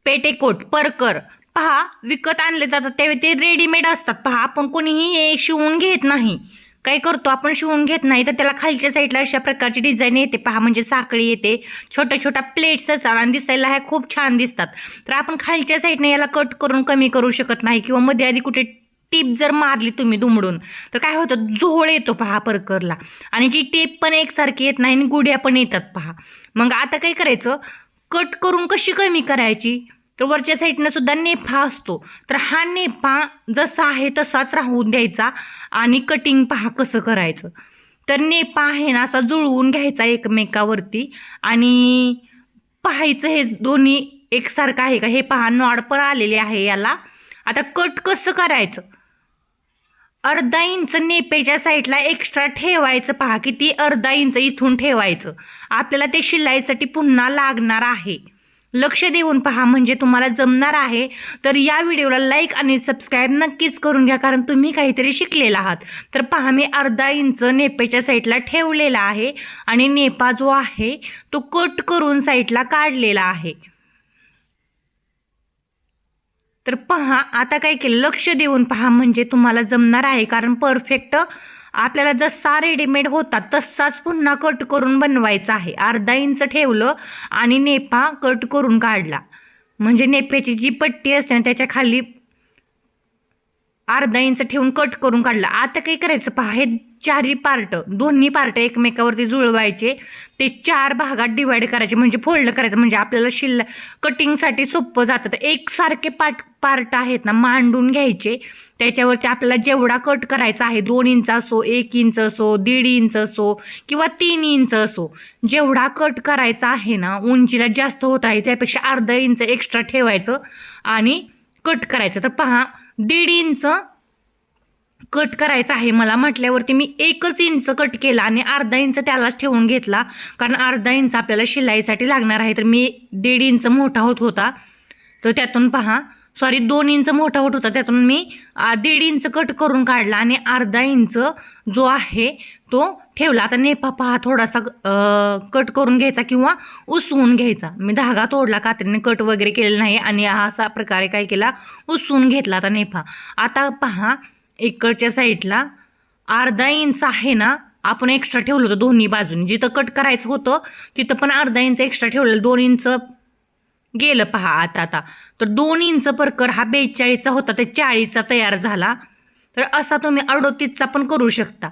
पेटेकोट परकर पहा विकत आणले जातात त्यावेळी ते रेडीमेड असतात. पहा आपण कोणीही हे शिवून घेत नाही. काय करतो आपण शिवून घेत नाही तर त्याला खालच्या साईडला अशा प्रकारची डिझाईन येते. पहा म्हणजे साखळी येते, छोट्या छोट्या प्लेट्स असतात आणि दिसायला ह्या खूप छान दिसतात. तर आपण खालच्या साईडने याला कट करून कमी करू शकत नाही किंवा मध्ये आधी कुठे टीप जर मारली तुम्ही दुमडून तर काय होतं, झोळ येतो पहा परकरला. आणि ती टेप पण एकसारखी येत नाही आणि गुढ्या पण येतात पहा. मग आता काय करायचं, कट करून कशी कमी करायची, तर वरच्या साईडनं सुद्धा नेफा असतो. तर हा नेफा जसा आहे तसाच राहून द्यायचा आणि कटिंग पहा कसं करायचं. तर नेफा आहे ना असा जुळवून घ्यायचा एकमेकावरती आणि पाहायचं हे दोन्ही एकसारखं आहे का. हे पहा नॉड पण आलेले आहे याला. आता कट कसं करायचं, अर्धा इंच नेपेच्या साईडला एक्स्ट्रा ठेवायचं. पहा किती, अर्धा इंच इथून ठेवायचं. आपल्याला ते शिलाईसाठी पुन्हा लागणार आहे. लक्ष देऊन पहा म्हणजे तुम्हाला जमणार आहे. तर या व्हिडिओला लाईक आणि सबस्क्राईब नक्कीच करून घ्या कारण तुम्ही काहीतरी शिकलेला आहात. तर पहा मी अर्धा इंच नेपेच्या साईडला ठेवलेला आहे आणि नेपा जो आहे तो कट करून साईडला काढलेला आहे. तर पहा आता काय केलं, लक्ष देऊन पहा म्हणजे तुम्हाला जमणार आहे. कारण परफेक्ट आपल्याला जसा रेडीमेड होता तसाच पुन्हा कट करून बनवायचा आहे. अर्धा इंच ठेवलं आणि नेपा कट करून काढला म्हणजे नेप्याची जी पट्टी असते ना त्याच्या खाली अर्धा इंच ठेवून कट करून काढला. आता काय करायचं पहा, हे चारही पार्ट दोन्ही पार्ट एकमेकावरती जुळवायचे. ते 4 भागात डिवाइड करायचे म्हणजे फोल्ड करायचं म्हणजे आपल्याला कटिंगसाठी सोपं जातं. तर एकसारखे पार्ट आहेत ना मांडून घ्यायचे. त्याच्यावरती आपल्याला जेवढा कट करायचा आहे 2 इंच असो, 1 इंच असो, 1.5 इंच असो किंवा 3 इंच असो, जेवढा कट करायचा आहे ना उंचीला जास्त होत आहे त्यापेक्षा अर्धा इंच एक्स्ट्रा ठेवायचं आणि कट करायचं. तर पहा 1.5 इंच कट करायचं आहे मला म्हटल्यावरती मी 1 इंच कट केला आणि अर्धा इंच त्यालाच ठेवून घेतला कारण अर्धा इंच आपल्याला शिलाईसाठी लागणार आहे. तर मी 1.5 इंच मोठा होत होता तर त्यातून पहा 2 इंच मोठा होत होता त्यातून मी 1.5 इंच कट करून काढला आणि अर्धा इंच जो आहे तो ठेवला. आता नेपा पहा थोडासा कट करून घ्यायचा किंवा उसवून घ्यायचा. मी धागा तोडला, कात्रीने कट वगैरे केलेला नाही आणि असा प्रकारे काय केला, उसवून घेतला आता नेपा. आता पहा इकडच्या साईडला अर्धा इंच आहे ना आपण एक्स्ट्रा ठेवलं होतं दोन्ही बाजूनी. जिथं कट करायचं होतं तिथं पण अर्धा इंच एक्स्ट्रा ठेवलेलं, 2 इंच गेलं पहा. आता तर 2 इंच परकर हा 42चा होता तर 40चा तयार झाला. तर असा तुम्ही 38चा पण करू शकता.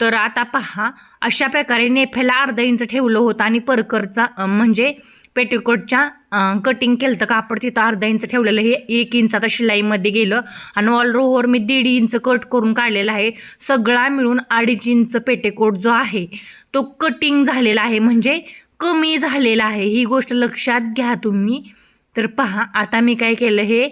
तर आता पहा अशा प्रकारे नेफ्याला अर्धा इंच ठेवलं होतं आणि परकरचा म्हणजे पेटीकोटच्या कटिंग केलं तर कापड तिथं अर्धा इंच ठेवलेलं, हे 1 इंच आता शिलाईमध्ये गेलं आणि ऑल ओव्हर मी 1.5 इंच कट करून काढलेला आहे. सगळा मिळून 2.5 इंच पेटीकोट जो आहे तो कटिंग झालेला आहे म्हणजे कमी झालेला आहे. ही गोष्ट लक्षात घ्या तुम्ही. तर पहा आता मी काय केलं, हे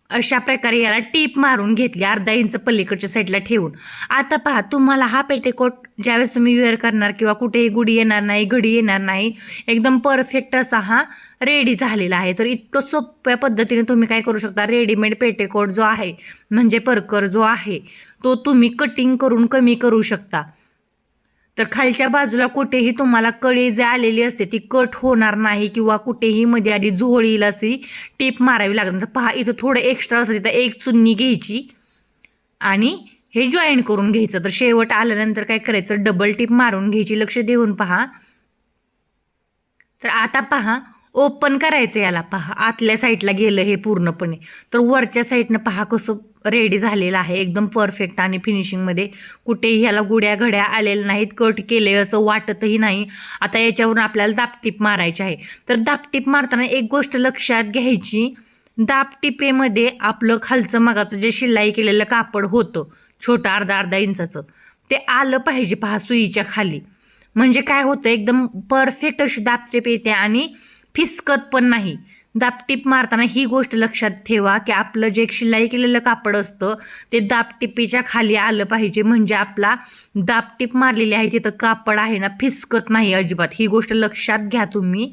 अशा प्रकारे याला टीप मारून घेतली अर्धा इंच पलीकडच्या साईडला ठेवून. आता पहा तुम्हाला हा पेटीकोट ज्यावेळेस तुम्ही वेअर करणार किंवा कुठेही गुढी येणार नाही, घडी येणार नाही, एकदम परफेक्ट असा हा रेडी झालेला आहे. तर इतकं सोप्या पद्धतीने तुम्ही काय करू शकता, रेडीमेड पेटीकोट जो आहे म्हणजे परकर जो आहे तो तुम्ही कटिंग करून कमी करू शकता. तर खालच्या बाजूला कुठेही तुम्हाला कळी जे आलेली असते ती कट होणार नाही किंवा कुठेही मध्ये आधी झोळ येईल अशी टीप मारावी लागणार. तर पहा इथं थोडं एक्स्ट्रा असते तर एक चुन्नी घ्यायची आणि हे जॉईंट करून घ्यायचं. तर शेवट आल्यानंतर काय करायचं, डबल टीप मारून घ्यायची. लक्ष देऊन पहा. तर आता पहा ओपन करायचं याला. पहा आतल्या साईडला गेलं हे पूर्णपणे. तर वरच्या साईडनं पहा कसं रेडी झालेलं आहे एकदम परफेक्ट आणि फिनिशिंगमध्ये. कुठेही ह्याला गुड्या घड्या आलेल्या नाहीत, कट केले असं वाटतही नाही. आता याच्यावरून आपल्याला दाबटीप मारायची आहे. तर दाबटीप मारताना एक गोष्ट लक्षात घ्यायची, दाबटिपेमध्ये आपलं खालचं मगाचं जे शिलाई केलेलं कापड होतं छोटं अर्धा इंचाचं ते आलं पाहिजे पहा सुईच्या खाली. म्हणजे काय होतं, एकदम परफेक्ट अशी दाबटीप येते आणि फिसकत पण नाही. दाबटीप मारताना ही गोष्ट लक्षात ठेवा की आपलं जे शिलाई केलेलं कापड असतं ते दाबटिपीच्या खाली आलं पाहिजे म्हणजे आपला दाबटीप मारलेली आहे तिथं कापड आहे ना फिसकत नाही अजिबात. ही गोष्ट लक्षात घ्या तुम्ही.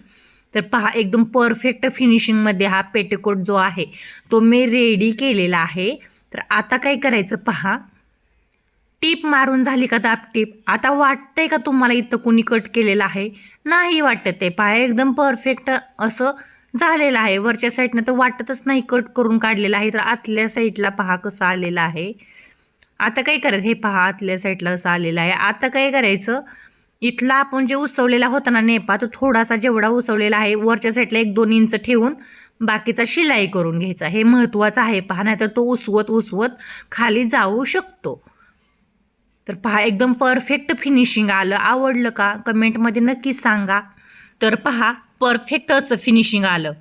तर पहा एकदम परफेक्ट फिनिशिंगमध्ये हा पेटीकोट जो आहे तो मी रेडी केलेला आहे. तर आता काय करायचं पहा, टीप मारून झाली का दाबटीप. आता वाटतंय का तुम्हाला इथं कोणी कट केलेलं आहे, नाही वाटत आहे. पहा एकदम परफेक्ट असं झालेला आहे. वरच्या साईडनं तर वाटतच नाही कट करून काढलेला आहे, तर आतल्या साईडला पहा कसं आलेलं आहे. आता काय करायचं, हे पहा आतल्या साईडला असं आलेलं आहे. आता काय करायचं, इथला आपण जे उसवलेला होता ना नेपा, तो थोडासा जेवढा उसवलेला आहे वरच्या साईडला 1-2 इंच ठेवून बाकीचा शिलाई करून घ्यायचा. हे महत्त्वाचं आहे पहा, नाही तर तो उसवत उसवत खाली जाऊ शकतो. तर पहा एकदम परफेक्ट फिनिशिंग आलं. आवडलं का कमेंटमध्ये नक्की सांगा. तर पहा परफेक्ट असं फिनिशिंग आलं.